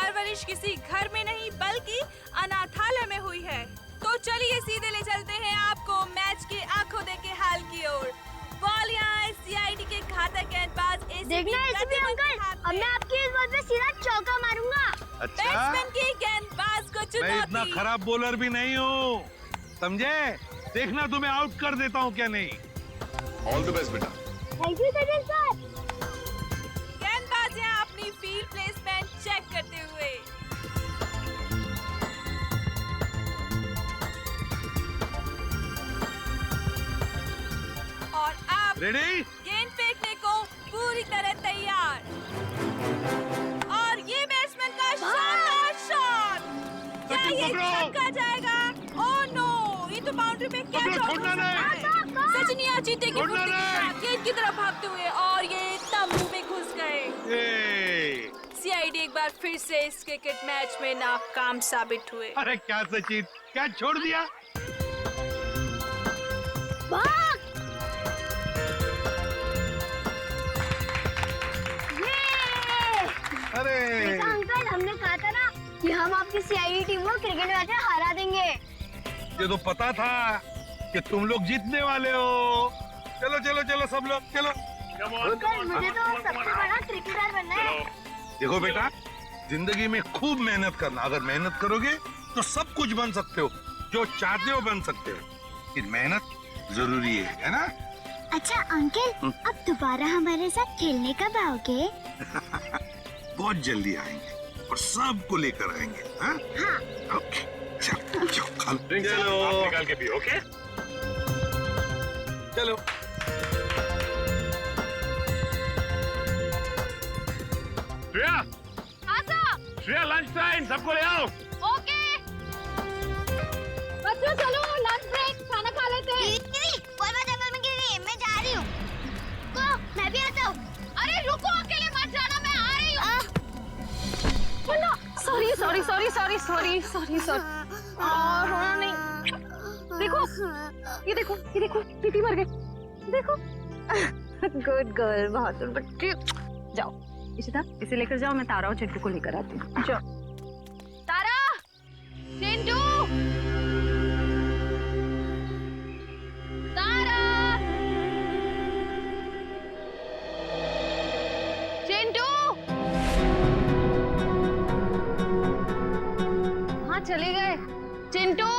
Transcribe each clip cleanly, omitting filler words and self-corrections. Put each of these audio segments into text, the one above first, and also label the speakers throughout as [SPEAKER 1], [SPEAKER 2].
[SPEAKER 1] परवरिश किसी घर में नहीं बल्कि अनाथालय में हुई है। तो चलिए सीधे ले चलते हैं आपको मैच के आंखों देखे हाल की ओर। बॉल यहाँ सीआईडी के घातक गेंदबाज
[SPEAKER 2] देखना एसीपी अंकल, अब मैं आपकी इस बॉल पे सीधा चौका मारूंगा।
[SPEAKER 3] अच्छा,
[SPEAKER 1] बैट्समैन की गेंदबाज को
[SPEAKER 3] मैं
[SPEAKER 1] चुनौती।
[SPEAKER 3] इतना खराब बॉलर भी नहीं हूँ, समझे? देखना तुम्हें आउट कर देता हूँ क्या नहीं।
[SPEAKER 4] ऑल द बेस्ट बेटा।
[SPEAKER 2] Thank you Sachin sir.
[SPEAKER 1] गेंदबाज यहाँ अपनी फील्ड प्लेसमेंट चेक करते हुए। और अब
[SPEAKER 3] रेडी?
[SPEAKER 1] गेंद फेंकने को पूरी तरह तैयार। और ये बैट्समैन का शानदार शॉट। क्या
[SPEAKER 3] सचिन
[SPEAKER 1] ये
[SPEAKER 3] पकड़ो।
[SPEAKER 1] छक्का जाएगा? ओह नो, ये तो बाउंड्री पे क्या
[SPEAKER 3] पकड़ो,
[SPEAKER 1] ड्रॉप हो
[SPEAKER 3] छोड़ना
[SPEAKER 1] सकता
[SPEAKER 3] नहीं।
[SPEAKER 1] है। सचिन यहाँ चीते की
[SPEAKER 3] छोड़ना
[SPEAKER 1] फुर्ती के
[SPEAKER 3] नहीं।
[SPEAKER 1] साथ गेंद की तरफ भागते हुए और ये तंबू में घुस गए।
[SPEAKER 3] ए,
[SPEAKER 1] सीआईडी एक बार फिर से इस क्रिकेट मैच में नाकाम साबित हुए।
[SPEAKER 3] अरे क्या सचिन, क्या छोड़ दिया?
[SPEAKER 2] भाग! ये!
[SPEAKER 3] अरे
[SPEAKER 2] देखा अंकल, हमने कहा था ना कि हम आपकी सीआईडी टीम को क्रिकेट मैच में हरा देंगे।
[SPEAKER 3] ये तो पता था कि तुम लोग जीतने वाले हो। चलो चलो चलो सब लोग चलो।
[SPEAKER 2] अंकल, मुझे तो सबसे बड़ा क्रिकेटर बनना है।
[SPEAKER 3] देखो बेटा, जिंदगी में खूब मेहनत करना। अगर मेहनत करोगे तो सब कुछ बन सकते हो, जो चाहते हो बन सकते हो। लेकिन मेहनत जरूरी है ना?
[SPEAKER 2] अच्छा अंकल, अब दोबारा हमारे साथ खेलने कब आओगे?
[SPEAKER 3] बहुत जल्दी आएंगे और सबको लेकर आएंगे। हाँ?
[SPEAKER 2] हाँ।
[SPEAKER 3] ओके, चलो चलो
[SPEAKER 4] ड्रिंक आप निकाल के पियो, ओके?
[SPEAKER 3] चलो।
[SPEAKER 4] श्रेया, श्रेया लंच टाइम, सबको ले आओ।
[SPEAKER 1] ओके बच्चों, चलो लंच ब्रेक, खाना खा लेते हैं।
[SPEAKER 2] जंगल में गिर गई, मैं जा रही हूँ। मैं भी आता हूँ।
[SPEAKER 1] अरे रुको, अकेले मत जाना, मैं आ रही हूँ। सॉरी। रोना नहीं। देखो, टीटी मर गई। देखो। गुड गर्ल, बहादुर बच्ची। जाओ इशिता, इसे लेकर जाओ, मैं तारा और चिंटू को लेकर आती हूँ। जाओ। तारा, चिंटू, तारा, चिंटू। हाँ चले गए। चिंटू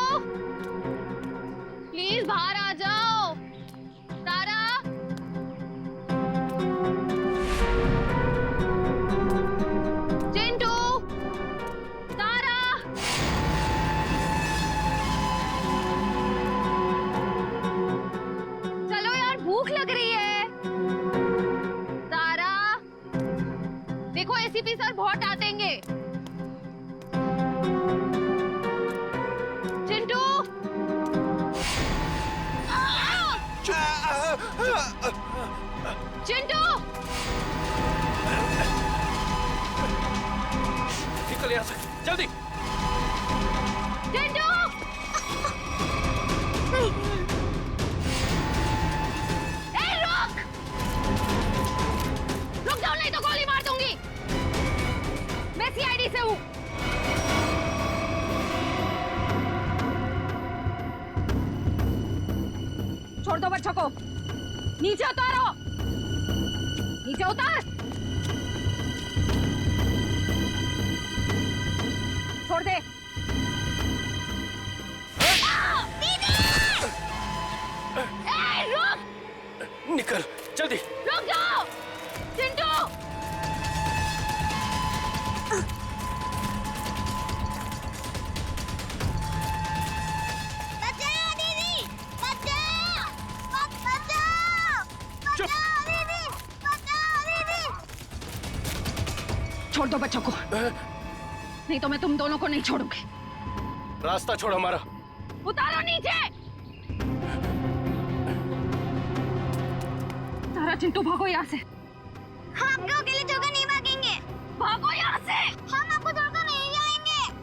[SPEAKER 1] प्लीज बाहर आ जाओ। तारा, चिंटू, तारा। चलो यार, भूख लग रही है। तारा, देखो एसीपी सर बहुत डांटेंगे। चिंटू, चिंटू,
[SPEAKER 4] निकल यहाँ से, जल्दी।
[SPEAKER 1] चिंटू। ए, रुक जाओ, नहीं तो गोली मार दूंगी। मैं सीआईडी से हूँ। छोड़ दो बच्चों को, नीचे उतारो, नीचे उतार। छोड़ दे। ए, रुक
[SPEAKER 4] निकल, जल्दी।
[SPEAKER 1] रुक जाओ। चिंटू, छोड़ दो बच्चों को, नहीं तो मैं तुम दोनों को नहीं छोड़ूंगी।
[SPEAKER 4] रास्ता छोड़ हमारा।
[SPEAKER 1] उतारो नीचे। तारा, चिंटू, भागो यहाँ से।
[SPEAKER 2] हम आपको अकेले छोड़कर नहीं भागेंगे।
[SPEAKER 1] भागो यहाँ से।
[SPEAKER 2] हम आपको छोड़कर नहीं जाएंगे।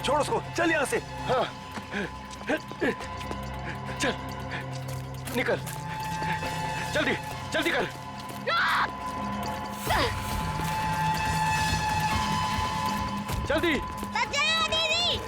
[SPEAKER 5] छोड़ उसको, चल यहाँ से। हाँ, चल, निकल, जल्दी, जल्दी कर। जल्दी।
[SPEAKER 2] बचाओ दीदी।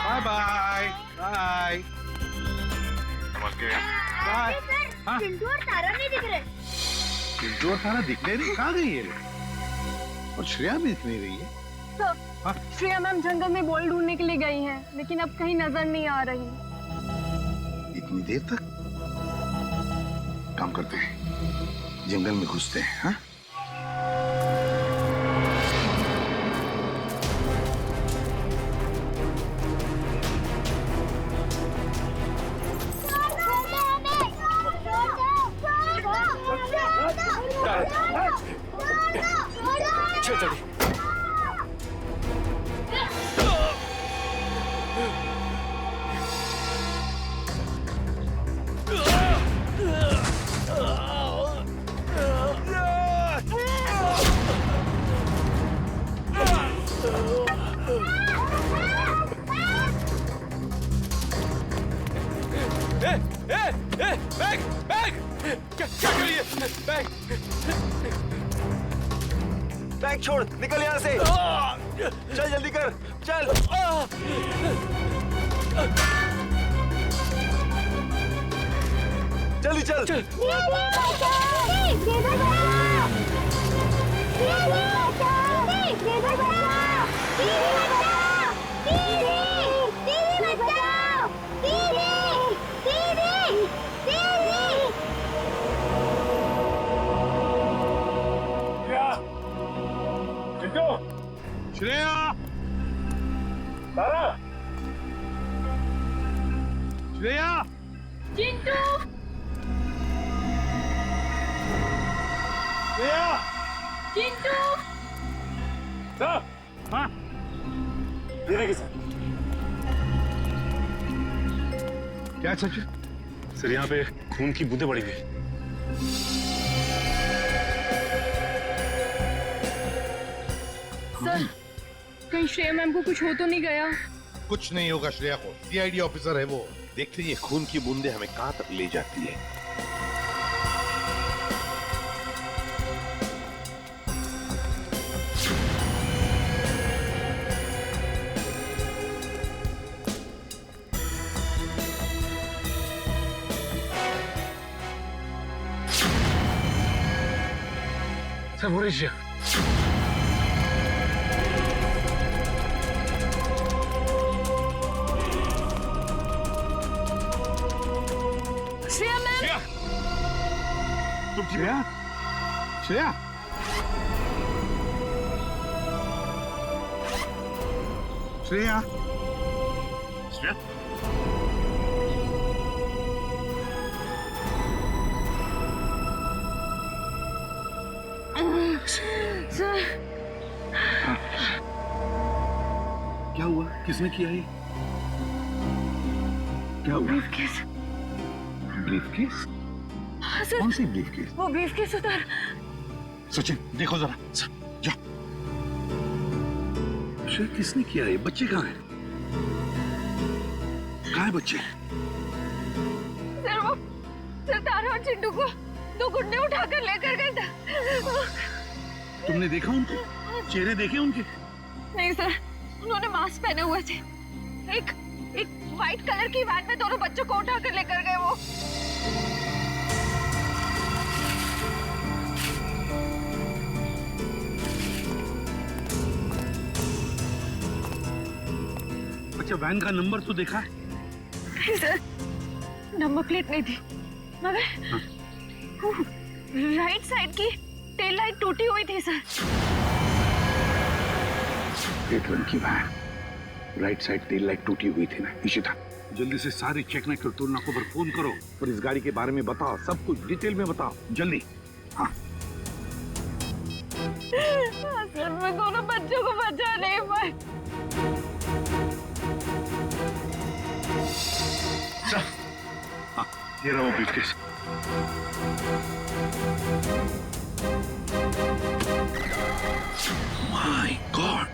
[SPEAKER 3] Bye bye bye.
[SPEAKER 4] समझ गए?
[SPEAKER 3] बाय। हाँ?
[SPEAKER 2] चिंटू और तारा नहीं दिख रहे।
[SPEAKER 3] चिंटू और तारा दिख नहीं रही, कहाँ गई है? और श्रेया भी दिख नहीं रही है। हाँ?
[SPEAKER 1] श्रेया मैम जंगल में बॉल ढूंढने के लिए गई हैं, लेकिन अब कहीं नजर नहीं आ रही।
[SPEAKER 3] इतनी देर तक? काम करते हैं, जंगल में घुसते हैं। हाँ?
[SPEAKER 5] चल जल्दी। बैग बैग क्या करिए? बैग बैग छोड़, निकल यहाँ से। चल जल्दी कर, चल। जल्दी चल, चल।
[SPEAKER 3] श्रेया,
[SPEAKER 4] तारा,
[SPEAKER 3] श्रेया,
[SPEAKER 1] चिंटू,
[SPEAKER 4] श्रेया,
[SPEAKER 1] चिंटू।
[SPEAKER 4] हाँ, दीदी के साथ।
[SPEAKER 3] क्या सच?
[SPEAKER 4] सर यहाँ पे खून की बूंदें पड़ी हुई।
[SPEAKER 1] सर, कहीं श्रेया मैम को कुछ हो तो नहीं गया?
[SPEAKER 3] कुछ नहीं होगा श्रेया को, सीआईडी ऑफिसर है वो। देखते ये खून की बूंदें हमें कहाँ तक ले जाती है।
[SPEAKER 4] सब हो रही है।
[SPEAKER 1] श्रेया मैम,
[SPEAKER 3] श्रेया, श्रेया, श्रेया,
[SPEAKER 4] श्रेया,
[SPEAKER 1] सर,
[SPEAKER 3] क्या हुआ? किसने किया ये? क्या हुआ?
[SPEAKER 1] ब्रीफकेस।
[SPEAKER 3] ब्रीफकेस?
[SPEAKER 1] हाँ सर,
[SPEAKER 3] कौन सी ब्रीफकेस?
[SPEAKER 1] वो ब्रीफकेस उधर।
[SPEAKER 3] सचिन देखो जरा, जा। शेर किसने किया है? बच्चे कहाँ हैं? कहाँ है बच्चे?
[SPEAKER 1] सर वो तारा और चिंटू को 2 गुंडे उठाकर लेकर गए थे।
[SPEAKER 3] तुमने देखा उनको? चेहरे देखे उनके?
[SPEAKER 1] नहीं सर, उन्होंने मास्क पहने हुए थे। एक व्हाइट कलर की वैन में दोनों बच्चों को उठाकर लेकर गए वो।
[SPEAKER 3] अच्छा, वैन का नंबर तो देखा है?
[SPEAKER 1] नहीं सर, नंबर प्लेट नहीं थी, मगर राइट साइड की टेल लाइट टूटी हुई थी सर।
[SPEAKER 3] रेड रंग की van, right side tail light टूटी हुई थी ना। इशिता, जल्दी से सारे चेक नाइट और टोल नाकों पर फोन करो और इस गाड़ी के बारे में बताओ, सब कुछ डिटेल में बताओ, जल्दी। हाँ।
[SPEAKER 1] सर मैं दोनों बच्चों को बचा नहीं पाई।
[SPEAKER 3] हाँ, ये रहा वो briefcase. My God.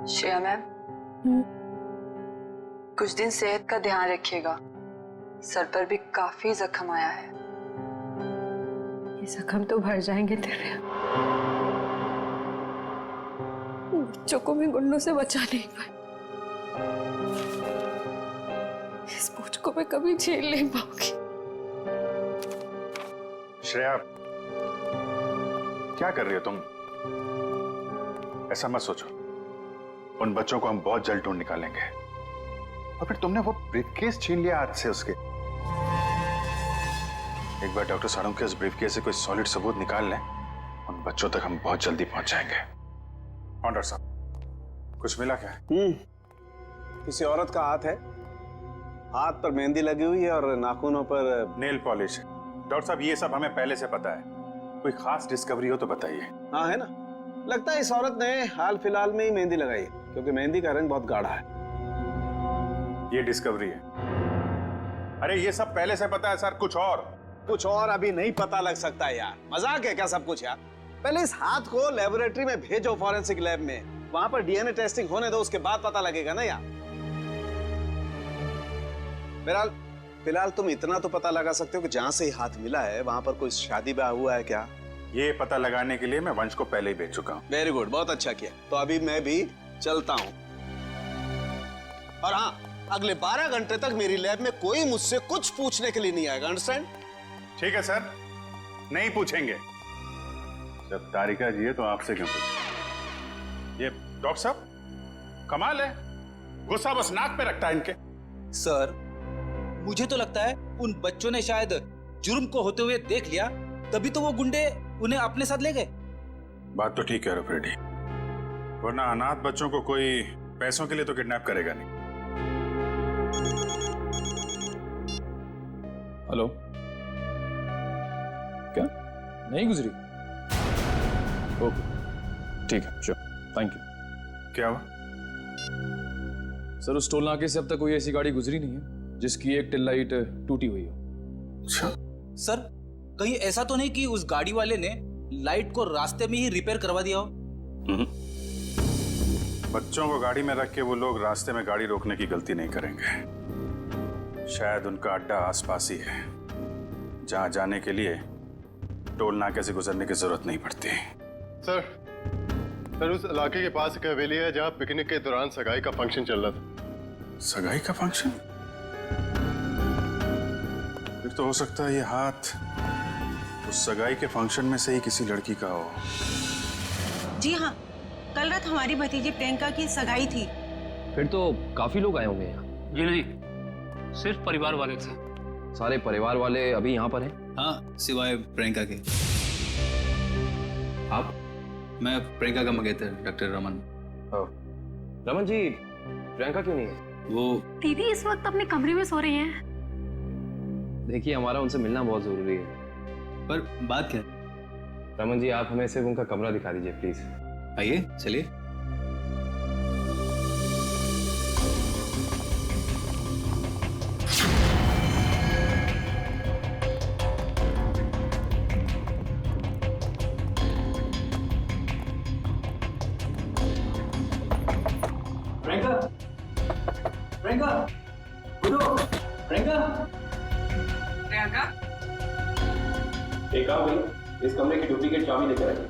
[SPEAKER 6] Shreya ma'am, कुछ दिन सेहत का ध्यान रखिएगा। सर पर भी काफी जख्म आया है।
[SPEAKER 1] ये जख्म तो भर जाएंगे तेरे। बच्चों को भी गुंडों से बचा नहीं पाए। इस बोझ को मैं कभी झेल नहीं पाऊंगी।
[SPEAKER 7] श्रेया, क्या कर रही हो तुम? ऐसा मत सोचो, उन बच्चों को हम बहुत जल्द ढूंढ निकालेंगे। और फिर तुमने वो ब्रीफकेस छीन लिया हाथ से उसके। एक बार डॉक्टर साड़ू के उस ब्रीफकेस से कोई सॉलिड सबूत निकाल लें, उन बच्चों तक हम बहुत जल्दी पहुंच जाएंगे। डॉक्टर साहब, कुछ मिला क्या?
[SPEAKER 5] किसी औरत का हाथ है, हाथ पर मेहंदी लगी हुई है और नाखूनों पर
[SPEAKER 7] नेल पॉलिश है। डॉक्टर साहब, ये सब हमें पहले से पता है। कोई खास डिस्कवरी हो तो बताइए।
[SPEAKER 5] हाँ है ना, लगता है इस औरत ने हाल फिलहाल में ही मेहंदी लगाई है, क्योंकि मेहंदी का रंग बहुत गाढ़ा है।
[SPEAKER 7] ये डिस्कवरी है? अरे ये सब पहले से पता है सर। कुछ और
[SPEAKER 5] अभी नहीं पता लग सकता है यार। मजाक है क्या सब कुछ यार? पहले इस हाथ को लेबोरेटरी में भेजो, फॉरेंसिक लैब में, वहां पर डीएनए टेस्टिंग होने दो, उसके बाद पता लगेगा ना यार। फिलहाल तुम इतना तो पता लगा सकते हो कि जहां से हाथ मिला है वहां पर कोई शादी ब्याह हुआ है क्या?
[SPEAKER 7] ये पता लगाने के लिए मैं वंश को पहले ही भेज चुका हूँ।
[SPEAKER 5] वेरी गुड, बहुत अच्छा किया। तो अभी मैं भी चलता हूँ। और हाँ, अगले 12 घंटे तक मेरी लैब में कोई मुझसे कुछ पूछने के लिए नहीं आएगा। अंडरस्टैंड?
[SPEAKER 7] ठीक है सर, नहीं पूछेंगे। जब तारिका जी है तो आपसे क्यों पूछें? ये डॉक्टर साहब कमाल है, गुस्सा बस नाक पे रखता है इनके।
[SPEAKER 8] सर, मुझे तो लगता है उन बच्चों ने शायद जुर्म को होते हुए देख लिया, तभी तो वो गुंडे उन्हें अपने साथ ले गए।
[SPEAKER 7] बात तो ठीक है फ्रेडी, वरना अनाथ बच्चों को कोई पैसों के लिए तो किडनैप करेगा नहीं।
[SPEAKER 9] हेलो, क्या नहीं गुजरी? ओके, ठीक है, श्योर, थैंक यू।
[SPEAKER 7] क्या हुआ?
[SPEAKER 9] सर, उस टोल नाके से अब तक कोई ऐसी गाड़ी गुजरी नहीं है जिसकी एक टेल लाइट टूटी हुई हो।
[SPEAKER 7] अच्छा
[SPEAKER 8] सर, कहीं ऐसा तो नहीं कि उस गाड़ी वाले ने लाइट को रास्ते में ही रिपेयर करवा दिया हो?
[SPEAKER 7] बच्चों को गाड़ी में रख के वो लोग रास्ते में गाड़ी रोकने की गलती नहीं करेंगे। शायद उनका अड्डा आसपास ही है, जहां जाने के लिए टोल नाके से गुजरने की जरूरत नहीं पड़ती।
[SPEAKER 10] सर उस इलाके के पास एक हवेली है जहां पिकनिक के दौरान सगाई का फंक्शन चल रहा था।
[SPEAKER 7] सगाई का फंक्शन? फिर तो हो सकता है ये हाथ उस सगाई के फंक्शन में से ही किसी लड़की का हो।
[SPEAKER 11] जी हाँ, कल रात हमारी भतीजी प्रियंका की सगाई थी।
[SPEAKER 12] फिर तो काफी लोग आए होंगे यहाँ।
[SPEAKER 4] जी नहीं,
[SPEAKER 9] सिर्फ परिवार वाले थे।
[SPEAKER 12] सारे परिवार वाले अभी यहाँ पर हैं?
[SPEAKER 8] हाँ, सिवाय प्रियंका के।
[SPEAKER 12] आप?
[SPEAKER 8] मैं प्रियंका का मंगेतर डॉक्टर रमन।
[SPEAKER 12] रमन जी, प्रियंका क्यों नहीं है?
[SPEAKER 8] वो
[SPEAKER 1] दीदी इस वक्त अपने कमरे में सो रही हैं।
[SPEAKER 12] देखिए, हमारा उनसे मिलना बहुत जरूरी है।
[SPEAKER 8] पर बात क्या?
[SPEAKER 12] रमन जी, आप हमें सिर्फ उनका कमरा दिखा दीजिए प्लीज।
[SPEAKER 8] आइए, चलिए। प्रियंका, प्रियंका, उठो, प्रियंका।
[SPEAKER 6] प्रियंका,
[SPEAKER 12] एक काम करिए, इस कमरे की डुप्लीकेट चाबी लेकर आइए।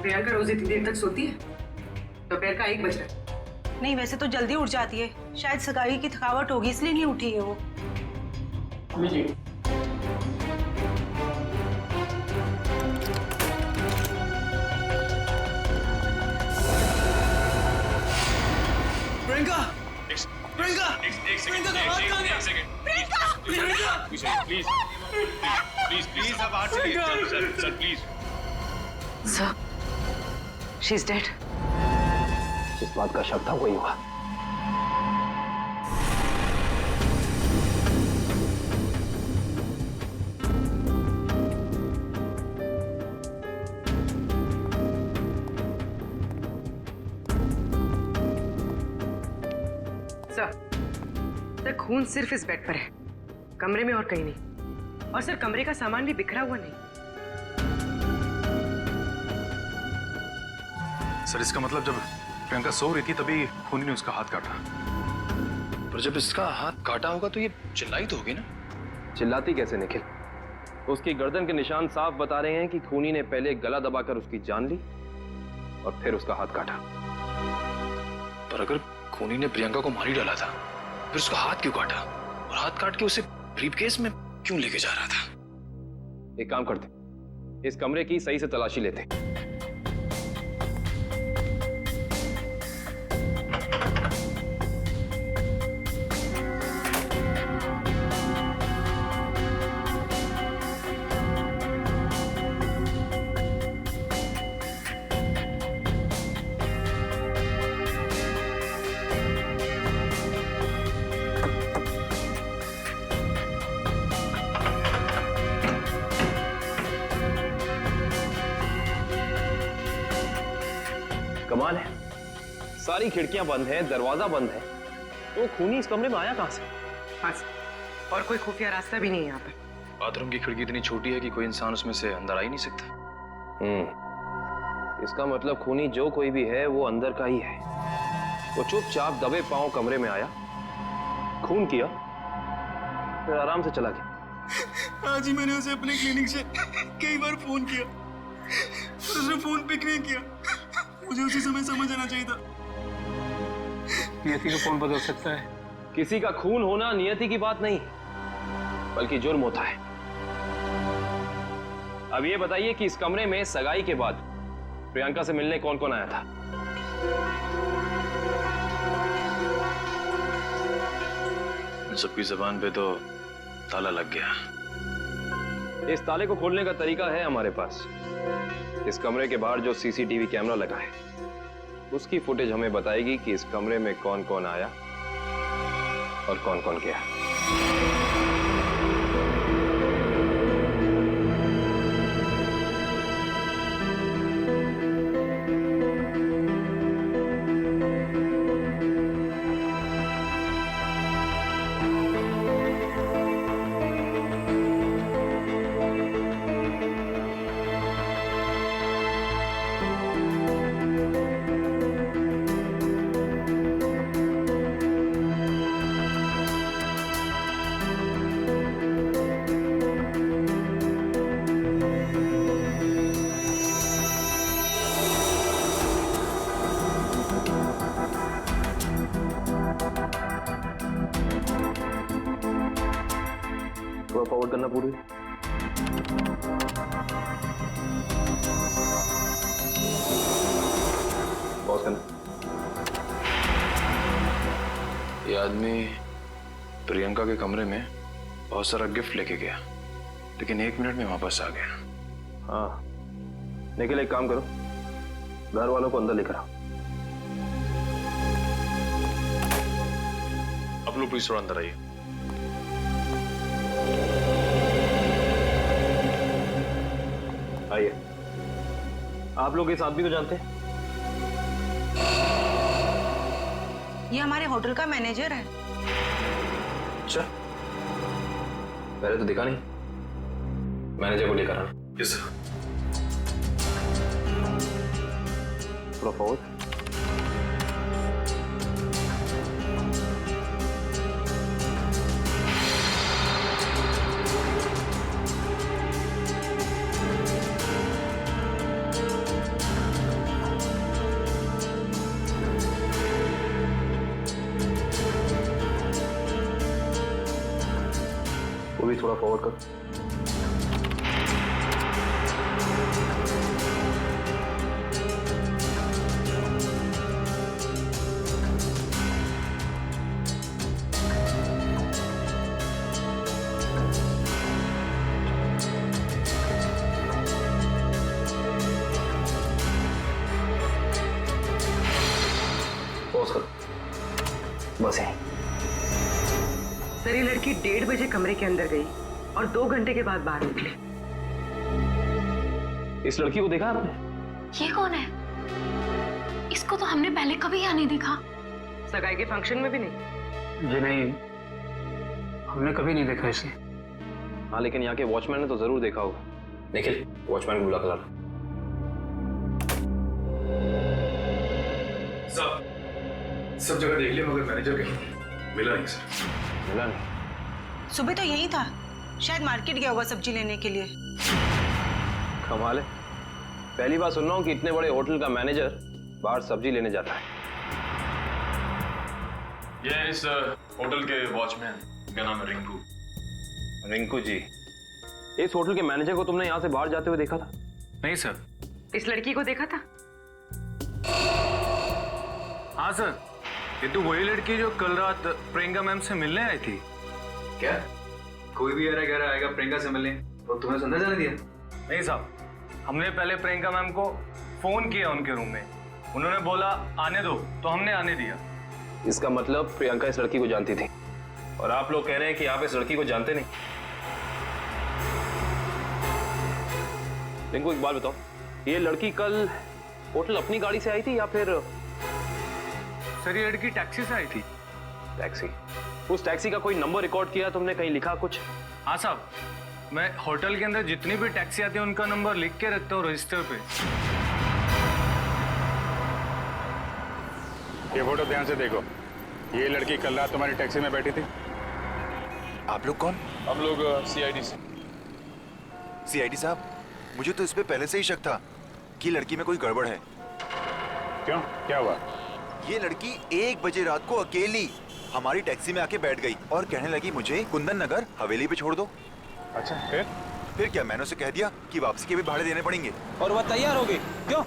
[SPEAKER 6] प्रियंका रोज इतनी देर तक सोती है? दोपहर का 1 बज रहा है।
[SPEAKER 11] नहीं, वैसे तो जल्दी उठ जाती है, शायद सगाई की थकावट होगी इसलिए नहीं उठी है वो।
[SPEAKER 12] लीजिए।
[SPEAKER 8] प्रियंका, प्रियंका, प्रियंका का हाथ कहाँ गया? प्रियंका,
[SPEAKER 4] प्लीज प्लीज प्लीज आप बाहर चलिए। Sir please.
[SPEAKER 6] Sir, she is dead.
[SPEAKER 12] जिस बात का शक था वही हुआ।
[SPEAKER 6] सर, खून सिर्फ इस बेड पर है, कमरे में और कहीं नहीं। और सर, कमरे का सामान भी बिखरा हुआ नहीं।
[SPEAKER 7] सर, इसका मतलब जब प्रियंका सो रही थी तभी खूनी ने उसका हाथ काटा।
[SPEAKER 9] पर जब इसका हाथ काटा होगा तो ये चिल्लाई तो होगी ना?
[SPEAKER 12] चिल्लाती कैसे निखिल? उसकी गर्दन के निशान साफ बता रहे हैं कि खूनी ने पहले गला दबाकर उसकी जान ली और फिर उसका हाथ काटा।
[SPEAKER 9] पर अगर खूनी ने प्रियंका को मार ही डाला था, फिर उसका हाथ क्यों काटा? और हाथ काट के उसे ब्रीफकेस में क्यों लेके जा रहा था?
[SPEAKER 12] एक काम करते, इस कमरे की सही से तलाशी लेते। कमाल है, सारी खिड़कियां बंद हैं, दरवाजा बंद है, तो खूनी इस कमरे में आया कहां से?
[SPEAKER 6] हाँ सर, और कोई खुफिया रास्ता भी नहीं है यहाँ पर।
[SPEAKER 9] बाथरूम की खिड़की इतनी छोटी है कि कोई इंसान उसमें से अंदर आ ही नहीं सकता।
[SPEAKER 12] इसका मतलब खूनी जो कोई भी है वो अंदर का ही है। वो चुपचाप दबे पांव कमरे में आया, खून किया, फिर आराम से चला गया।
[SPEAKER 8] आज ही मैंने उसे अपने क्लिनिक से कई बार फोन किया, उसने फोन पिक नहीं किया। मुझे उसी समय समझ आना चाहिए था।
[SPEAKER 9] नियति को कौन बदल सकता है?
[SPEAKER 12] किसी का खून होना नियति की बात नहीं, बल्कि जुर्म होता है। अब ये बताइए कि इस कमरे में सगाई के बाद प्रियंका से मिलने कौन कौन आया था?
[SPEAKER 9] इन सबकी जबान पे तो ताला लग गया।
[SPEAKER 12] इस ताले को खोलने का तरीका है हमारे पास। इस कमरे के बाहर जो सीसीटीवी कैमरा लगा है, उसकी फुटेज हमें बताएगी कि इस कमरे में कौन कौन आया और कौन कौन गया। फॉरवर्ड करना पूरी। पॉज करना।
[SPEAKER 9] ये आदमी प्रियंका के कमरे में बहुत सारा गिफ्ट लेके गया, लेकिन 1 मिनट में वापस आ गया।
[SPEAKER 12] हाँ, निखिल एक काम करो, घर वालों को अंदर लेकर आओ।
[SPEAKER 9] आप लोग प्लीज थोड़ा अंदर आइए।
[SPEAKER 12] आइए। आप लोग इस आदमी को जानते हैं?
[SPEAKER 11] ये हमारे होटल का मैनेजर है।
[SPEAKER 12] अच्छा, पहले तो दिखा नहीं। मैनेजर को लेकर आना।
[SPEAKER 9] Yes sir.
[SPEAKER 12] थोड़ा फॉरवर्ड। वो भी थोड़ा फॉरवर्ड कर। पॉज कर। बस है।
[SPEAKER 6] सर ये लड़की 1:30 बजे कमरे के अंदर गई और 2 घंटे के बाद बाहर निकली।
[SPEAKER 12] इस लड़की को देखा आपने?
[SPEAKER 1] ये कौन है? इसको तो हमने पहले कभी यहाँ नहीं देखा।
[SPEAKER 6] सगाई के फंक्शन में भी नहीं?
[SPEAKER 8] जी नहीं, हमने कभी नहीं देखा इसे।
[SPEAKER 12] हाँ, लेकिन यहाँ के वॉचमैन ने तो जरूर देखा होगा। निखिल, वॉचमैन को बुला कर ला।
[SPEAKER 9] सब जगह देख लिया मगर मैनेजर कहीं मिला नहीं सर।
[SPEAKER 12] मिला नहीं?
[SPEAKER 11] सुबह तो यही था, शायद मार्केट गया होगा सब्जी लेने के लिए।
[SPEAKER 12] कमाल है, पहली बार सुन रहा हूँ कि इतने बड़े होटल का मैनेजर बाहर सब्जी लेने जाता है।
[SPEAKER 9] ये इस होटल के वॉचमैन का नाम है रिंकू।
[SPEAKER 12] रिंकू जी, इस होटल के मैनेजर को तुमने यहाँ से बाहर जाते हुए देखा था?
[SPEAKER 8] नहीं सर।
[SPEAKER 6] इस लड़की को देखा था?
[SPEAKER 8] हाँ सर, ये तो वही लड़की जो कल रात प्रियंका मैम से मिलने आई थी।
[SPEAKER 13] क्या कोई भी यार घर आएगा प्रियंका से मिलने तो तुमने अंदर जाने दिया?
[SPEAKER 8] नहीं साहब, हमने पहले प्रियंका मैम को फोन किया उनके रूम में, उन्होंने बोला आने दो, तो हमने आने दिया।
[SPEAKER 12] इसका मतलब प्रियंका इस लड़की को जानती थी और आप लोग कह रहे हैं कि आप इस लड़की को जानते नहीं। रिंकू एक बात बताओ, ये लड़की कल होटल अपनी गाड़ी से आई थी या फिर?
[SPEAKER 8] सर ये लड़की टैक्सी से आई थी।
[SPEAKER 12] टैक्सी? उस टैक्सी का कोई नंबर रिकॉर्ड किया तुमने, कहीं लिखा कुछ?
[SPEAKER 8] हाँ साहब, मैं होटल के अंदर जितनी भी टैक्सी आती है उनका नंबर लिख के रखता हूँ रजिस्टर पे।
[SPEAKER 7] ये फोटो ध्यान से देखो, ये लड़की कल रात तुम्हारी टैक्सी में बैठी थी।
[SPEAKER 14] आप लोग कौन?
[SPEAKER 9] हम लोग सीआईडी से।
[SPEAKER 14] सीआईडी साहब, मुझे तो इस पे पहले से ही शक था कि लड़की में कोई गड़बड़ है।
[SPEAKER 7] क्यों, क्या हुआ?
[SPEAKER 14] ये लड़की 1 बजे रात को अकेली हमारी टैक्सी में आके बैठ गई और कहने लगी मुझे कुंदन नगर हवेली पे छोड़ दो।
[SPEAKER 7] अच्छा,
[SPEAKER 14] फिर क्या मैंने उसे कह दिया कि वापसी के भी भाड़े देने पड़ेंगे
[SPEAKER 8] और वह तैयार हो गई। क्यों?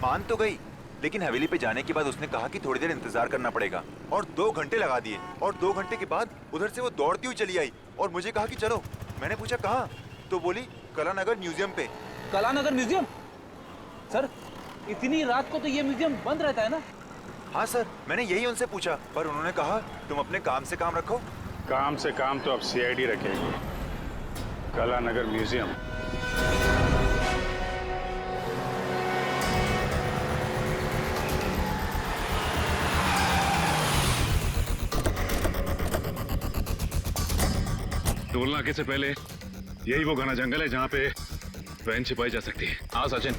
[SPEAKER 14] मान तो गई, लेकिन हवेली पे जाने के बाद उसने कहा कि थोड़ी देर इंतजार करना पड़ेगा और 2 घंटे लगा दिए और 2 घंटे के बाद उधर से वो दौड़ती हुई चली आई और मुझे कहा कि चलो। मैंने पूछा कहाँ, तो बोली कलानगर म्यूजियम पे।
[SPEAKER 8] कलानगर म्यूजियम? सर इतनी रात को तो ये म्यूजियम बंद रहता है ना?
[SPEAKER 14] हाँ सर, मैंने यही उनसे पूछा, पर उन्होंने कहा तुम अपने काम से काम रखो।
[SPEAKER 7] काम से काम तो अब सीआईडी रखेगी। कलानगर म्यूजियम?
[SPEAKER 4] टोल नाके से पहले यही वो घना जंगल है जहाँ पे वैन छिपाई जा सकती है।
[SPEAKER 9] हाँ सचिन,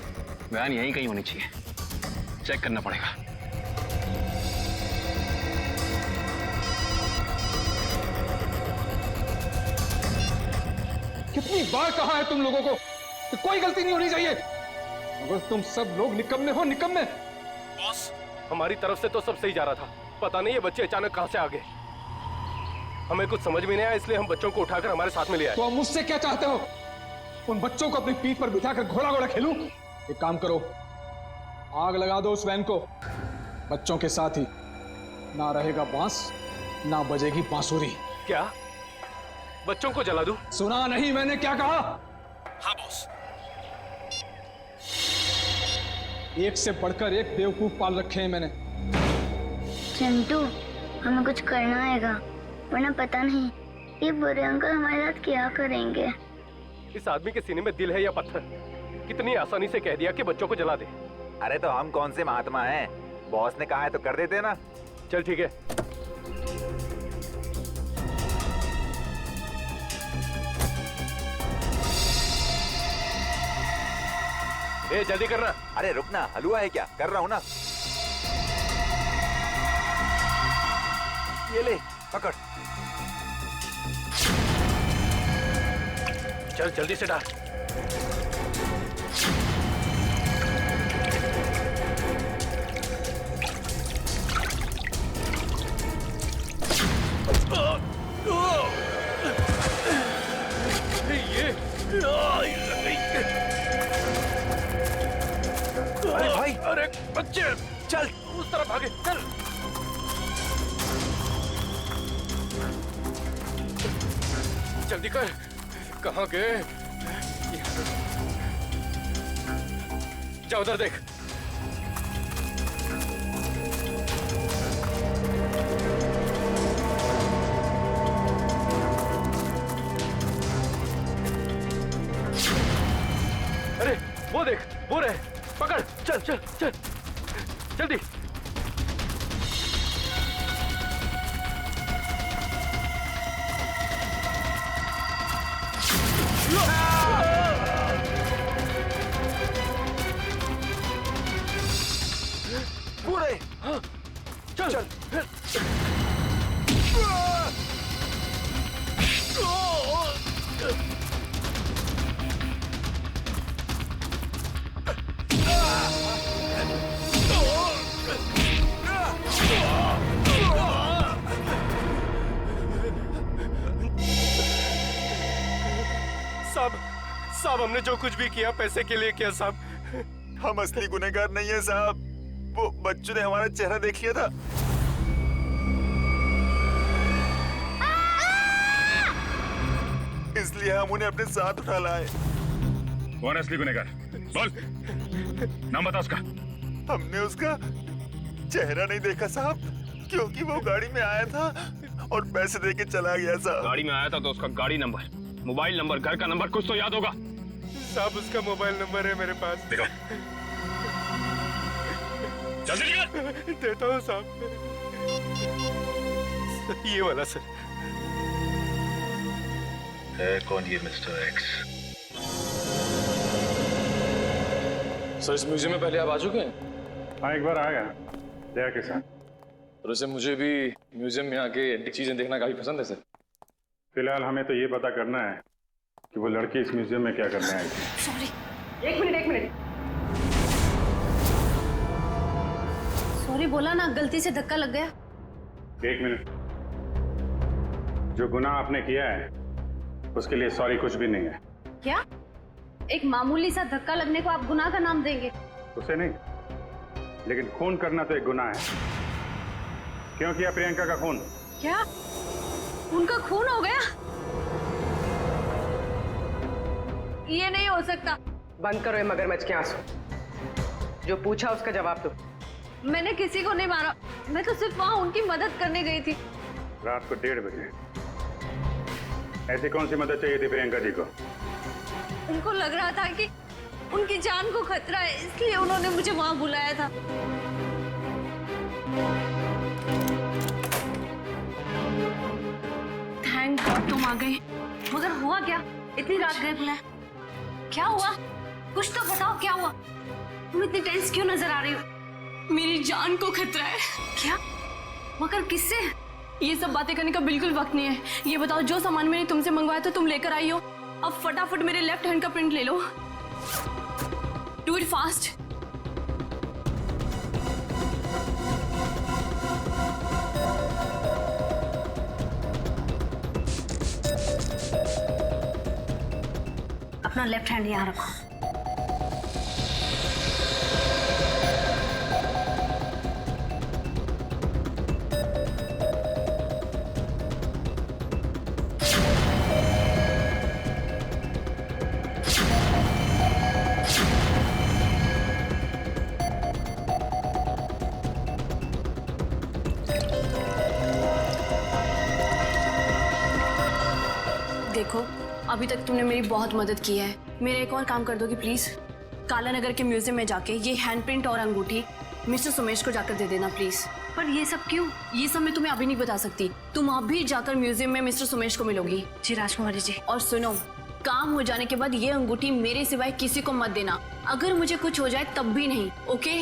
[SPEAKER 9] वैन यहीं कहीं होनी चाहिए, चेक करना पड़ेगा।
[SPEAKER 15] कितनी बार कहा है तुम लोगों को कि कोई गलती नहीं होनी चाहिए, मगर तुम सब लोग निकम्मे हो, निकम्मे।
[SPEAKER 16] बॉस, हमारी तरफ से तो सब सही जा रहा था, पता नहीं ये बच्चे अचानक कहां से आ गए। हमें कुछ समझ में नहीं आया, इसलिए हम बच्चों को उठाकर हमारे साथ में ले आए।
[SPEAKER 15] तो मुझसे क्या चाहते हो? उन बच्चों को अपनी पीठ पर बिठाकर घोड़ा घोड़ा खेलूं? एक काम करो, आग लगा दो उस वैन को। बच्चों के साथ ही ना रहेगा बांस, ना बजेगी बांसुरी।
[SPEAKER 16] क्या बच्चों को जला दूं?
[SPEAKER 15] सुना नहीं मैंने क्या कहा?
[SPEAKER 16] हाँ बॉस।
[SPEAKER 15] एक से बढ़कर एक बेवकूफ पाल रखे हैं मैंने।
[SPEAKER 2] चिंटू, हमें कुछ करना आएगा, वरना पता नहीं ये बुरे अंकल हमारे साथ क्या करेंगे।
[SPEAKER 16] इस आदमी के सीने में दिल है या पत्थर? कितनी आसानी से कह दिया कि बच्चों को जला दे।
[SPEAKER 14] अरे तो हम कौन से महात्मा हैं? बॉस ने कहा है तो कर देते ना।
[SPEAKER 16] चल ठीक है। ए जल्दी करना।
[SPEAKER 14] अरे रुकना, हलवा है क्या? कर रहा हूँ ना। ये ले पकड़।
[SPEAKER 16] चल जल्दी से डाल।
[SPEAKER 14] अरे भाई,
[SPEAKER 16] अरे बच्चे
[SPEAKER 14] चल
[SPEAKER 16] उस तरफ भागे, चल। जल्दी कर, कहाँ गए? जा उधर देख। अरे वो देख, वो रहे, पकड़। चल चल चल जल्दी।
[SPEAKER 14] पूरे
[SPEAKER 16] हाँ, चल चल। साहब हमने जो कुछ भी किया पैसे के लिए किया साहब।
[SPEAKER 14] हम असली गुनहगार नहीं है साहब। वो बच्चों ने हमारा चेहरा देख लिया था। इसलिए हम उन्हें अपने साथ उठा लाए।
[SPEAKER 4] कौन है असली गुनहगार? बोल, नाम बता उसका।
[SPEAKER 14] हमने उसका चेहरा नहीं देखा साहब, क्योंकि वो गाड़ी में आया था और पैसे देके चला गया साहब।
[SPEAKER 12] गाड़ी में आया था तो उसका गाड़ी नंबर, मोबाइल नंबर, घर का नंबर कुछ तो याद होगा।
[SPEAKER 16] साहब उसका मोबाइल नंबर है मेरे पास।
[SPEAKER 4] देखो जल्दी निकल।
[SPEAKER 16] देता हूँ साहब, ये वाला सर।
[SPEAKER 4] है कौन ये मिस्टर एक्स?
[SPEAKER 9] सर इस म्यूजियम में पहले आप आ चुके हैं?
[SPEAKER 7] हाँ एक बार आया जया के साथ।
[SPEAKER 9] और वैसे मुझे भी म्यूजियम में आके एंटीक चीजें देखना काफी पसंद है सर।
[SPEAKER 7] फिलहाल हमें तो ये पता करना है कि वो लड़की इस म्यूजियम में क्या करने आई थी।
[SPEAKER 1] सॉरी,
[SPEAKER 6] एक मिनट।
[SPEAKER 1] सॉरी बोला ना, गलती से धक्का लग गया।
[SPEAKER 7] एक मिनट। जो गुनाह आपने किया है उसके लिए सॉरी कुछ भी नहीं है।
[SPEAKER 1] क्या? एक मामूली सा धक्का लगने को आप गुनाह का नाम देंगे?
[SPEAKER 7] उसे नहीं, लेकिन खून करना तो एक गुनाह है। क्यों किया प्रियंका का खून?
[SPEAKER 1] क्या उनका खून हो गया? ये नहीं हो सकता।
[SPEAKER 6] बंद करो ये मगरमच्छ के आंसू। जो पूछा उसका जवाब दो।
[SPEAKER 1] मैंने किसी को नहीं मारा, मैं तो सिर्फ वहां उनकी मदद करने गई थी।
[SPEAKER 7] रात को 1:30 बजे ऐसी कौन सी मदद चाहिए थी प्रियंका जी को?
[SPEAKER 1] उनको लग रहा था कि उनकी जान को खतरा है, इसलिए उन्होंने मुझे वहां बुलाया था। थैंक गॉड तुम आ गए। मगर हुआ क्या? इतनी रात गए बुलाए, क्या हुआ? कुछ तो बताओ, क्या हुआ? तुम इतनी टेंस क्यों नजर आ रही हो?
[SPEAKER 17] मेरी जान को खतरा है।
[SPEAKER 1] क्या? मगर किससे?
[SPEAKER 17] ये सब बातें करने का बिल्कुल वक्त नहीं है। ये बताओ, जो सामान मैंने तुमसे मंगवाया था तुम लेकर आई हो, अब फटाफट मेरे लेफ्ट हैंड का प्रिंट ले लो। Do it fast.
[SPEAKER 1] अपना लेफ्ट हैंड यहाँ रखो।
[SPEAKER 17] देखो, अभी तक तुमने मेरी बहुत मदद की है। मेरा एक और काम कर दोगी प्लीज? काला नगर के म्यूजियम में जाके ये हैंडप्रिंट और अंगूठी मिस्टर सुमेश को जाकर दे देना प्लीज। पर ये सब क्यों? ये सब मैं तुम्हें अभी नहीं बता सकती। तुम अभी जाकर म्यूजियम में मिस्टर सुमेश को मिलोगी।
[SPEAKER 1] जी राजकुमारी जी।
[SPEAKER 17] और सुनो, काम हो जाने के बाद ये अंगूठी मेरे सिवाय किसी को मत देना। अगर मुझे कुछ हो जाए तब भी नहीं, ओके?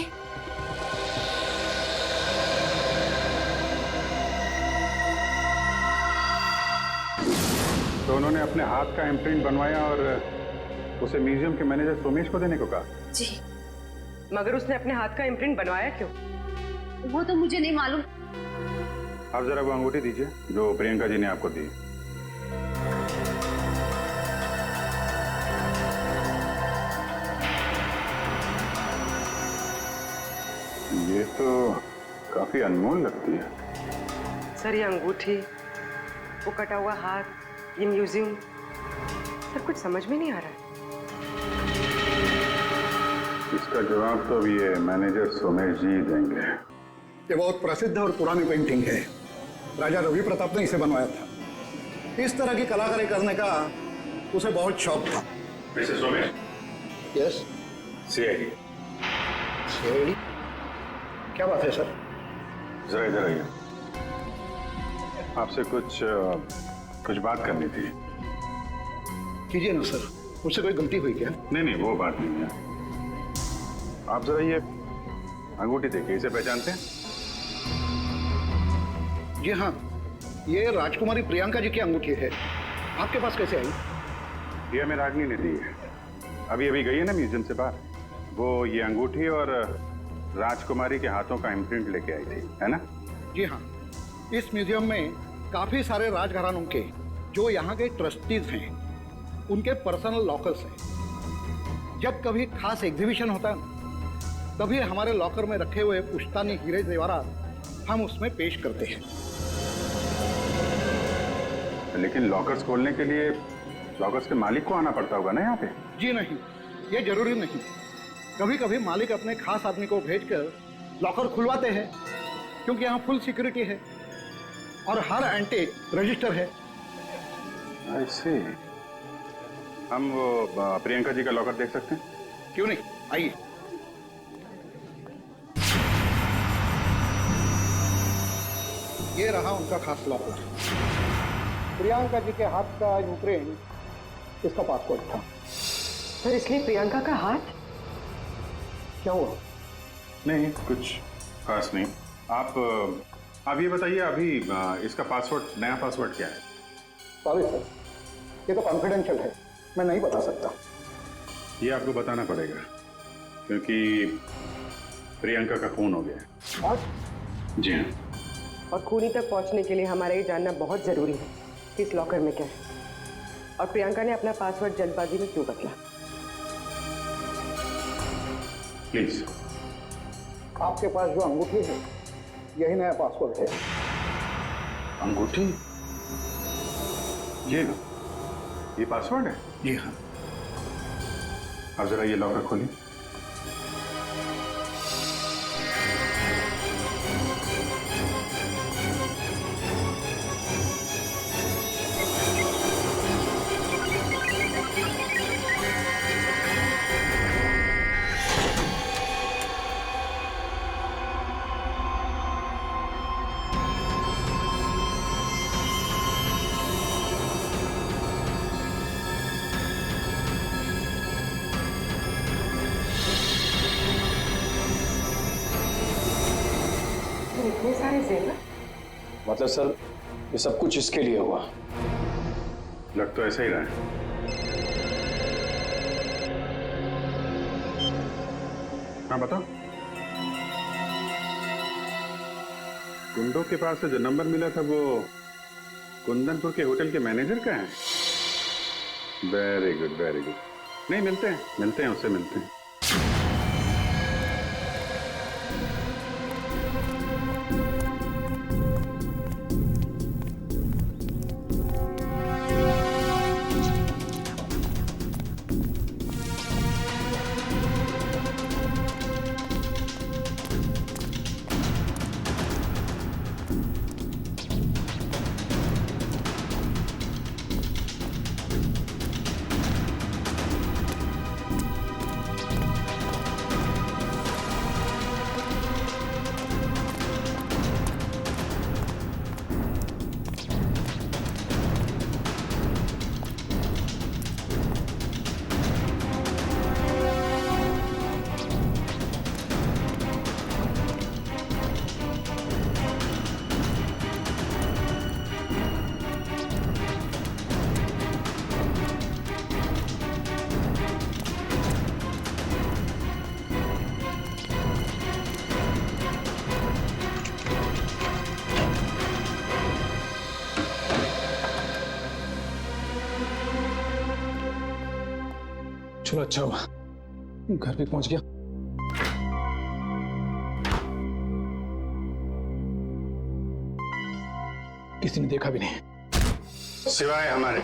[SPEAKER 7] तो उन्होंने अपने हाथ का इम्प्रिंट बनवाया और उसे म्यूजियम के मैनेजर सोमेश को देने को कहा।
[SPEAKER 6] जी, मगर उसने अपने हाथ का इम्प्रिंट बनवाया क्यों?
[SPEAKER 1] वो तो मुझे नहीं मालूम।
[SPEAKER 7] आप जरा वो अंगूठी दीजिए जो प्रियंका जी ने आपको दी। ये तो काफी अनमोल लगती है।
[SPEAKER 6] सर, ये अंगूठी, वो कटा हुआ हाथ, ये म्यूजियम, सर कुछ समझ में नहीं आ रहा है।
[SPEAKER 7] इसका जवाब तो अभी ये मैनेजर सोमेश जी देंगे।
[SPEAKER 18] ये बहुत प्रसिद्ध और पुरानी पेंटिंग है। राजा रवि प्रताप ने इसे बनवाया था। इस तरह की कलाकारी करने का उसे बहुत शौक था।
[SPEAKER 7] Mister Somesh.
[SPEAKER 18] Yes.
[SPEAKER 7] CID.
[SPEAKER 18] CID? क्या बात है सर?
[SPEAKER 7] जरा इधर आइए, आपसे कुछ बात करनी थी।
[SPEAKER 18] कीजिए ना सर, मुझसे कोई गलती हुई क्या?
[SPEAKER 7] नहीं, वो बात नहीं है। आप जरा ये अंगूठी देखिए, इसे पहचानते हैं?
[SPEAKER 18] जी हाँ, ये राजकुमारी प्रियंका जी की अंगूठी है। आपके पास कैसे आई?
[SPEAKER 7] ये हमें रागनी ने दी है। अभी गई है ना म्यूजियम से बाहर, वो ये अंगूठी और राजकुमारी के हाथों का इम्प्रिंट लेके आई थी, है ना?
[SPEAKER 18] जी हाँ, इस म्यूजियम में काफी सारे राजघरानों के जो यहाँ के ट्रस्टीज हैं, उनके पर्सनल लॉकर्स हैं। जब कभी खास एग्जीबिशन होता है तभी हमारे लॉकर में रखे हुए पुश्तानी हीरे जेवरात हम उसमें पेश करते हैं।
[SPEAKER 7] लेकिन लॉकर्स खोलने के लिए लॉकर्स के मालिक को आना पड़ता होगा ना यहाँ पे?
[SPEAKER 18] जी नहीं, ये जरूरी नहीं। कभी कभी मालिक अपने खास आदमी को भेजकर लॉकर खुलवाते हैं, क्योंकि यहाँ फुल सिक्योरिटी है और हर एंटीक रजिस्टर है।
[SPEAKER 7] I see। हम वो प्रियंका जी का लॉकर देख सकते हैं?
[SPEAKER 18] क्यों नहीं, आइए। ये रहा उनका खास लॉकर। प्रियंका जी के हाथ का इम्प्रिंट इसका पासपोर्ट था।
[SPEAKER 6] सर, इसलिए प्रियंका का हाथ?
[SPEAKER 18] क्या हुआ?
[SPEAKER 7] नहीं, कुछ खास नहीं। आप ये बताइए, अभी इसका पासवर्ड, नया पासवर्ड क्या है?
[SPEAKER 18] सॉरी सर, ये तो कॉन्फिडेंशियल है, मैं नहीं बता सकता।
[SPEAKER 7] ये आपको बताना पड़ेगा, क्योंकि प्रियंका का खून हो गया है।
[SPEAKER 18] और?
[SPEAKER 7] जी हाँ।
[SPEAKER 6] और खूनी तक पहुंचने के लिए हमारा ये जानना बहुत जरूरी है कि इस लॉकर में क्या है और प्रियंका ने अपना पासवर्ड जल्दबाजी में क्यों बदला।
[SPEAKER 7] प्लीज।
[SPEAKER 18] आपके पास जो अंगूठी है, यही नया पासवर्ड है।
[SPEAKER 7] अंगूठी? ये पासवर्ड है?
[SPEAKER 18] जी हाँ।
[SPEAKER 7] आप जरा ये लॉकर खोलिए।
[SPEAKER 6] इतने सारे जेवर?
[SPEAKER 9] मतलब सर, ये सब कुछ इसके लिए हुआ?
[SPEAKER 7] लग तो ऐसा ही रहा है। हाँ बताओ। गुंडों के पास से जो नंबर मिला था वो कुंदनपुर के होटल के मैनेजर का है? Very good, very good. नहीं, मिलते हैं, उससे मिलते हैं।
[SPEAKER 15] चलो अच्छा हुआ घर भी पहुंच गया। किसी ने देखा भी नहीं
[SPEAKER 7] सिवाय हमारे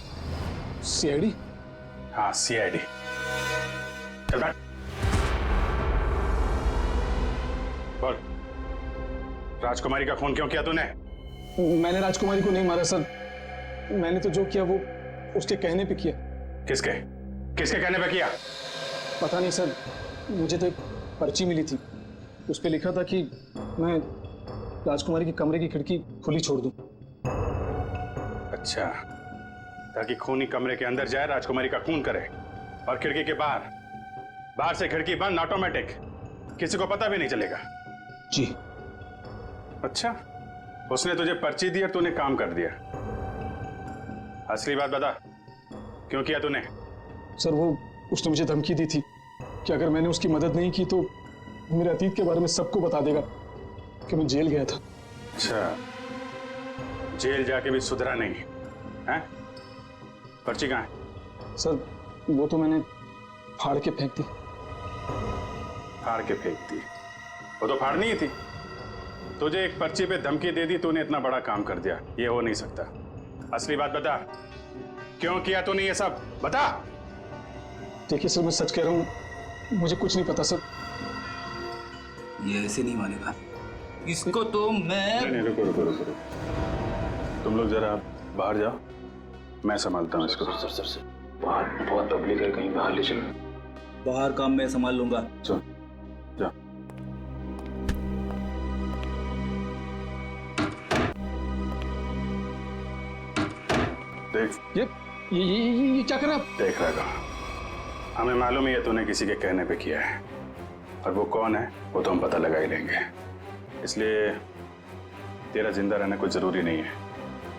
[SPEAKER 15] सीआईडी।
[SPEAKER 7] हाँ सीआईडी। चल बैठ। बोल, राजकुमारी का खून क्यों किया तूने?
[SPEAKER 15] मैंने राजकुमारी को नहीं मारा सर, मैंने तो जो किया वो उसके कहने पे किया।
[SPEAKER 7] किसके किसके कहने पे किया?
[SPEAKER 15] पता नहीं सर, मुझे तो एक पर्ची मिली थी, उस पे लिखा था कि मैं राजकुमारी के कमरे की खिड़की खुली छोड़ दूं।
[SPEAKER 7] अच्छा, ताकि खूनी कमरे के अंदर जाए, राजकुमारी का खून करे और खिड़की के बाहर से खिड़की बंद ऑटोमेटिक, किसी को पता भी नहीं चलेगा।
[SPEAKER 15] जी।
[SPEAKER 7] अच्छा, उसने तुझे पर्ची दी और तूने काम कर दिया। असली बात बता, क्यों किया तूने?
[SPEAKER 15] सर वो उसने मुझे धमकी दी थी कि अगर मैंने उसकी मदद नहीं की तो मेरे अतीत के बारे में सबको बता देगा कि मैं जेल गया था।
[SPEAKER 7] अच्छा, जेल जाके भी सुधरा नहीं है? पर्ची कहाँ है?
[SPEAKER 15] सर वो तो मैंने फाड़ के फेंक दी।
[SPEAKER 7] फाड़ के फेंक दी? वो तो फाड़नी ही थी। तुझे एक पर्ची पे धमकी दे दी, तूने इतना बड़ा काम कर दिया, ये हो नहीं सकता। असली बात बता, क्यों किया तूने ये सब? बता।
[SPEAKER 15] देखिए सर, मैं सच कह रहा हूँ, मुझे कुछ नहीं पता सर।
[SPEAKER 8] ये ऐसे नहीं मानेगा इसको तो मैं।
[SPEAKER 7] नहीं, रुको रुको रुको, तुम लोग जरा बाहर जाओ, मैं संभालता हूँ इसको।
[SPEAKER 9] सर बाहर बहुत पब्लिक है, कहीं बाहर ले चलो।
[SPEAKER 8] बाहर काम मैं संभाल लूंगा।
[SPEAKER 7] चल जा। देख
[SPEAKER 15] ये क्या कर रहा?
[SPEAKER 7] देख रहा था, हमें मालूम ही है तूने किसी के कहने पे किया है, और वो कौन है वो तो हम पता लगा ही लेंगे। इसलिए तेरा जिंदा रहना कुछ जरूरी नहीं है।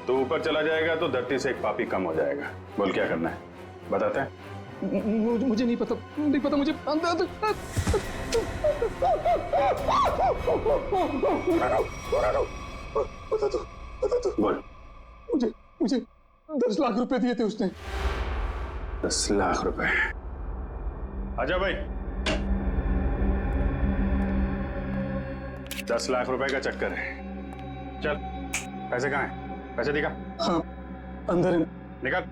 [SPEAKER 7] तो ऊपर चला जाएगा तो धरती से एक पापी कम हो जाएगा। बोल क्या करना है, बताते हैं?
[SPEAKER 15] मुझे नहीं पता मुझे बता दो।
[SPEAKER 7] बोल।
[SPEAKER 15] मुझे 10 लाख रुपए दिए थे उसने।
[SPEAKER 7] 10 लाख रुपए? आजा भाई। 10 लाख रुपए का चक्कर है। चल, पैसे कहाँ हैं? पैसे दिखा।
[SPEAKER 15] हाँ, अंदर है।
[SPEAKER 7] निकाल।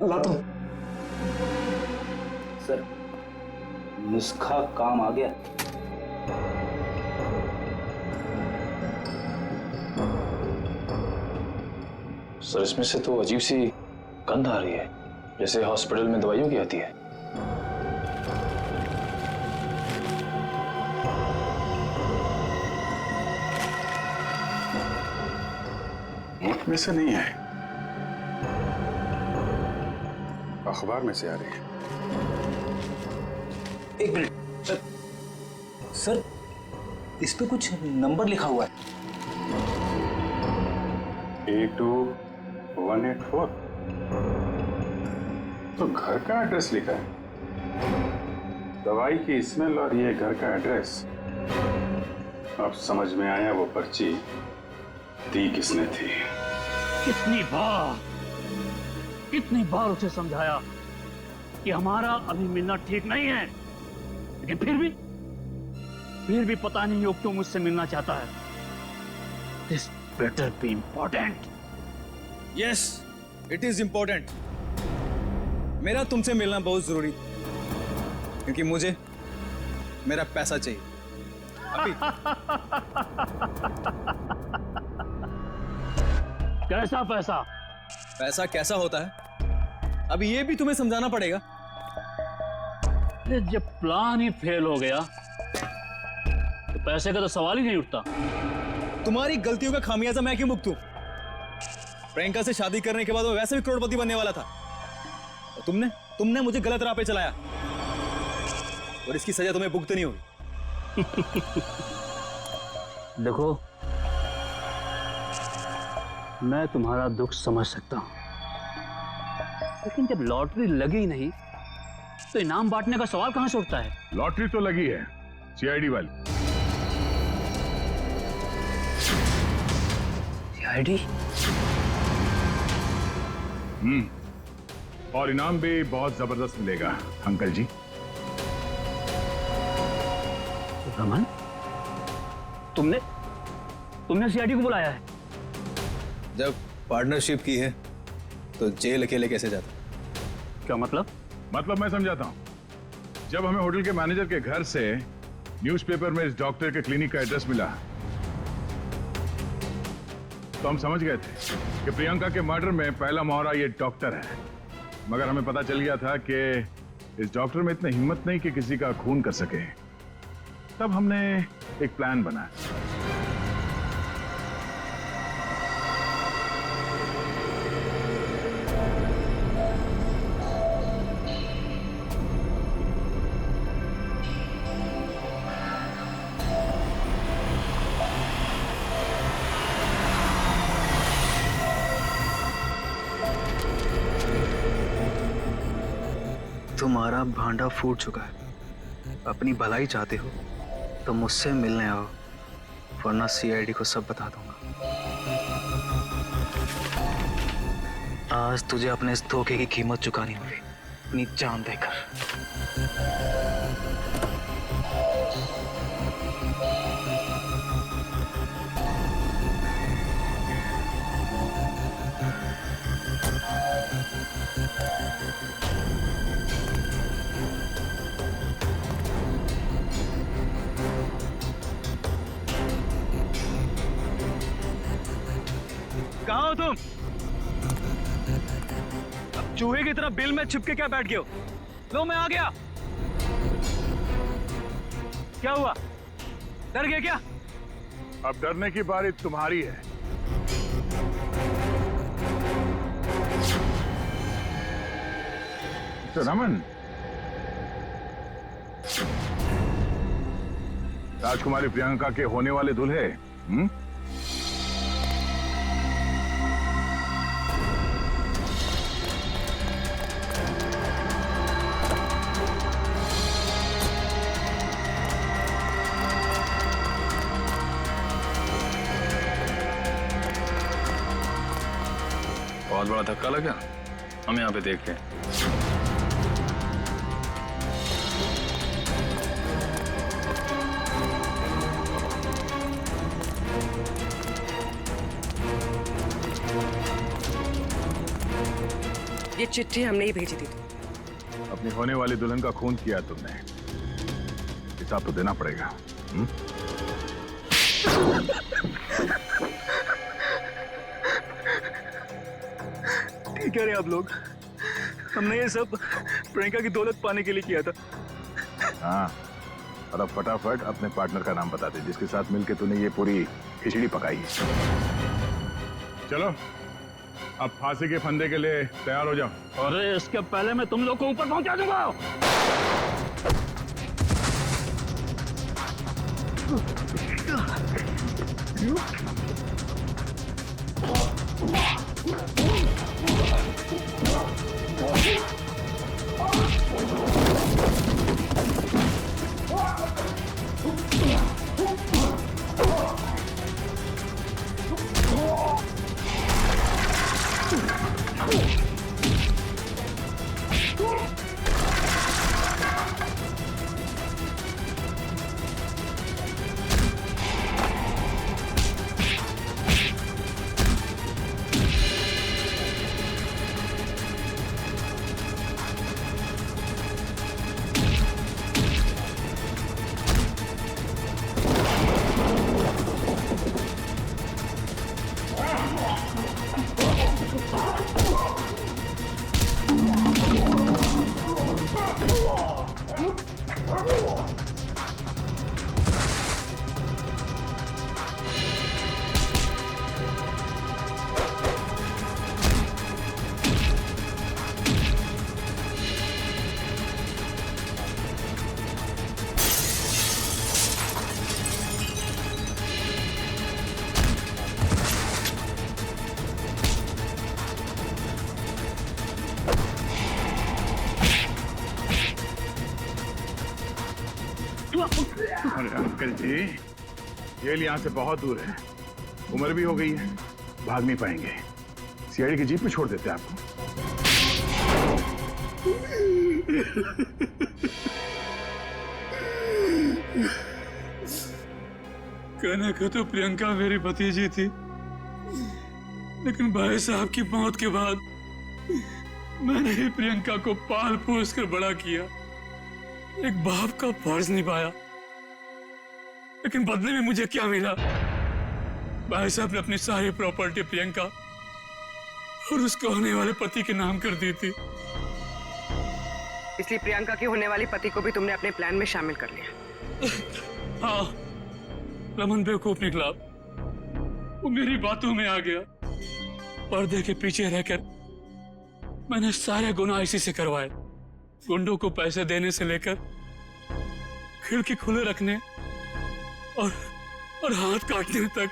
[SPEAKER 15] लाता हूँ।
[SPEAKER 8] सर, नुस्खा काम आ गया।
[SPEAKER 9] सर इसमें से तो अजीब सी गंध आ रही है, जैसे हॉस्पिटल में दवाइयों की आती है।
[SPEAKER 7] नोट में से नहीं है, अखबार में से आ रही है।
[SPEAKER 8] एक मिनट सर, इस पे कुछ नंबर लिखा हुआ है।
[SPEAKER 7] 82184। तो घर का एड्रेस लिखा है, दवाई की स्मेल और ये घर का एड्रेस। अब समझ में आया वो पर्ची दी किसने थी।
[SPEAKER 19] कितनी बार उसे समझाया कि हमारा अभी मिलना ठीक नहीं है, लेकिन फिर भी पता नहीं वो क्यों मुझसे मिलना चाहता है। This better be important.
[SPEAKER 16] Yes, it is important. मेरा तुमसे मिलना बहुत जरूरी, क्योंकि मुझे मेरा पैसा चाहिए अभी।
[SPEAKER 19] कैसा पैसा?
[SPEAKER 16] पैसा कैसा होता है अभी ये भी तुम्हें समझाना पड़ेगा।
[SPEAKER 19] जब प्लान ही फेल हो गया तो पैसे का तो सवाल ही नहीं उठता।
[SPEAKER 16] तुम्हारी गलतियों का खामियाजा मैं क्यों भुगतूं? प्रियंका से शादी करने के बाद वो वैसे भी करोड़पति बनने वाला था, और तुमने मुझे गलत राह पे चलाया, और इसकी सजा तुम्हें भुगतनी होगी।
[SPEAKER 19] देखो, मैं तुम्हारा दुख समझ सकता हूं, लेकिन जब लॉटरी लगी नहीं तो इनाम बांटने का सवाल कहां से उठता है?
[SPEAKER 3] लॉटरी तो लगी है, सीआईडी वाली।
[SPEAKER 19] सीआईडी?
[SPEAKER 3] और इनाम भी बहुत जबरदस्त मिलेगा अंकल जी।
[SPEAKER 19] रमन, तुमने सीआईडी को बुलाया है?
[SPEAKER 16] जब पार्टनरशिप की है तो जेल अकेले कैसे जाता?
[SPEAKER 19] क्या मतलब?
[SPEAKER 4] मतलब मैं समझाता हूँ। जब हमें होटल के मैनेजर के घर से न्यूज़पेपर में इस डॉक्टर के क्लिनिक का एड्रेस मिला तो हम समझ गए थे कि प्रियंका के मर्डर में पहला मोहरा ये डॉक्टर है। मगर हमें पता चल गया था कि इस डॉक्टर में इतनी हिम्मत नहीं कि किसी का खून कर सके। तब हमने एक प्लान बनाया।
[SPEAKER 9] तुम्हारा भांडा फूट चुका है। अपनी भलाई चाहते हो तो मुझसे मिलने आओ, वरना सीआईडी को सब बता दूंगा। आज तुझे अपने इस धोखे की कीमत चुकानी होगी, अपनी जान देकर।
[SPEAKER 19] कहाँ हो तुम? अब चूहे की तरह बिल में छिपके क्या बैठ गए हो? लो मैं आ गया। क्या हुआ? डर गए क्या?
[SPEAKER 4] अब डरने की बारी तुम्हारी है। तो रमन, राजकुमारी प्रियंका के होने वाले दूल्हे,
[SPEAKER 9] बहुत बड़ा धक्का लगा। हम यहाँ पे देखते हैं।
[SPEAKER 6] ये चिट्ठी हमने ही भेजी थी।
[SPEAKER 4] अपनी होने वाली दुल्हन का खून किया तुमने, हिसाब तो देना पड़ेगा।
[SPEAKER 19] ठीक कह रहे आप लोग। हमने ये सब प्रियंका की दौलत पाने के लिए किया था।
[SPEAKER 4] हाँ, और अब फटाफट अपने पार्टनर का नाम बता दे जिसके साथ मिलके तूने ये पूरी खिचड़ी पकाई है। चलो अब फांसी के फंदे के लिए तैयार हो जाओ।
[SPEAKER 19] अरे इसके पहले मैं तुम लोग को ऊपर पहुंचा दूंगा।
[SPEAKER 4] अरे अंकल जी, जेल यहाँ से बहुत दूर है, उम्र भी हो गई है, भाग नहीं पाएंगे। सीआईडी की जीप पे छोड़ देते हैं आपको।
[SPEAKER 19] कहने को तो प्रियंका मेरी भतीजी थी, लेकिन भाई साहब की मौत के बाद मैंने ही प्रियंका को पाल पोस कर बड़ा किया, एक बाप का फर्ज निभाया। लेकिन बदले में मुझे क्या मिला? भाई साहब ने अपनी सारी प्रॉपर्टी प्रियंका और उसके होने वाले पति के नाम कर दी थी।
[SPEAKER 6] इसलिए प्रियंका के होने वाले पति को भी तुमने अपने प्लान में शामिल कर लिया।
[SPEAKER 19] हाँ, रमन बेवकूफ निकला, वो मेरी बातों में आ गया। पर्दे के पीछे रहकर मैंने सारे गुनाह इसी से करवाए, गुंडों को पैसे देने से लेकर खिड़की खुले रखने और हाथ काटने तक।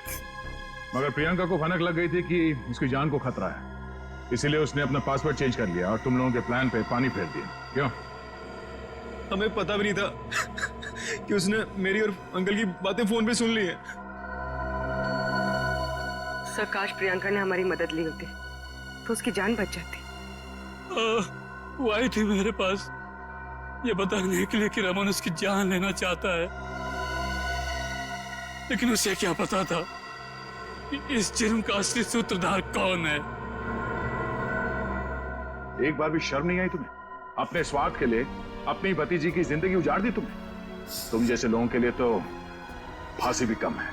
[SPEAKER 4] मगर प्रियंका को भनक लग गई थी कि उसकी जान को खतरा है, इसीलिए उसने अपना पासवर्ड चेंज कर लिया और तुम लोगों के प्लान पे पानी फेर दिया। क्यों?
[SPEAKER 16] हमें पता भी नहीं था कि उसने मेरी और अंकल की बातें फोन पे सुन ली है।
[SPEAKER 6] सर, काश प्रियंका ने हमारी मदद ली होती तो उसकी जान बच जाती।
[SPEAKER 19] वो आई थी मेरे पास ये बताने के लिए कि रमन उसकी जान लेना चाहता है, लेकिन उसे क्या पता था कि इस जुर्म का असली सूत्रधार कौन है।
[SPEAKER 4] एक बार भी शर्म नहीं आई तुम्हें? अपने स्वार्थ के लिए अपनी भतीजी की जिंदगी उजाड़ दी तुमने। तुम जैसे लोगों के लिए तो फांसी भी कम है।